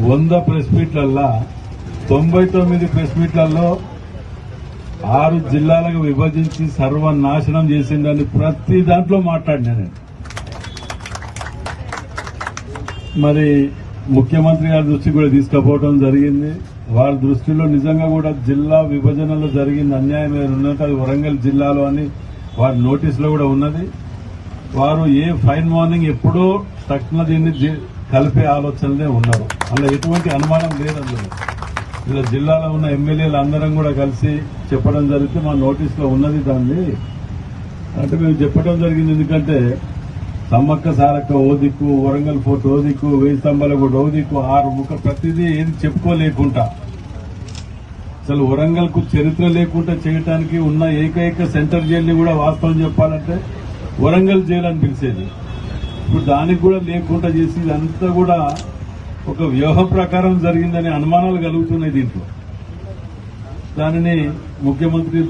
100 press మీట్లల్లా 99 press మీట్లలో 6 జిల్లాలకు విభజించి సర్వనాశనం చేసిందని ప్రతి దాంట్లో మాట్లాడినా నేను. మరి ముఖ్యమంత్రి గారి దృష్టికి కూడా తీసుకుపోవడం జరిగింది. వారి దృష్టిలో నిజంగా కూడా జిల్లా విభజనలో జరిగిన అన్యాయం ఉన్నట్టు అది వరంగల్ జిల్లాలో అని వారి నోటీసులో కూడా ఉన్నది. వారు ఫైన్ మార్నింగ్ ఎప్పుడో తక్షణ దీన్ని కలిపే ఆలోచనలే ఉన్నారు. అందులో ఎటువంటి అనుమానం లేదు. అందులో ఇలా జిల్లాలో ఉన్న ఎమ్మెల్యేలు అందరం కూడా కలిసి చెప్పడం జరిగితే మా నోటీసులో ఉన్నది. దాన్ని అంటే మేము చెప్పడం జరిగింది. ఎందుకంటే సమ్మక్క సారక్క ఓ దిక్కు, వరంగల్ ఫోర్ట్ ఓ దిక్కు, 1000 స్తంభాల కూడా ఓ దిక్కు, 6 ముఖ ప్రతిదీ ఏది చెప్పుకోలేకుండా అసలు వరంగల్ కు చరిత్ర లేకుండా చేయడానికి ఉన్న ఏకైక సెంటర్ జైలు కూడా వాస్తవం చెప్పాలంటే వరంగల్ జైలు అని పిలిచేది. ఇప్పుడు దానికి కూడా లేకుండా చేసి ఇదంతా కూడా ఒక వ్యూహం ప్రకారం జరిగిందనే అనుమానాలు కలుగుతున్నాయి దీంట్లో. దానిని ముఖ్యమంత్రి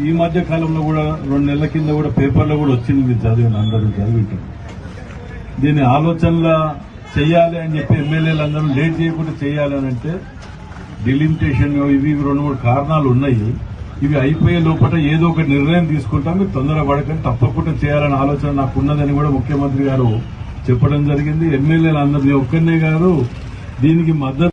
ఈ మధ్య కాలంలో కూడా 2 నెలల కింద కూడా పేపర్లో కూడా వచ్చింది. మీరు చదివిన అందరూ చదివింటారు. దీన్ని ఆలోచనలా చేయాలి అని చెప్పి ఎమ్మెల్యేలు అందరూ లేట్ చేయకుండా చేయాలి అని అంటే డిలిమిటేషన్ ఇవి 2-3 కారణాలు ఉన్నాయి. ఇవి అయిపోయే లోపల ఏదో ఒక నిర్ణయం తీసుకుంటాం. మీరు తొందరపడకండి, తప్పకుండా చేయాలనే ఆలోచన నాకు ఉన్నదని కూడా ముఖ్యమంత్రి గారు చెప్పడం జరిగింది. ఎమ్మెల్యేలు అందరినీ ఒక్కనే గారు దీనికి మద్దతు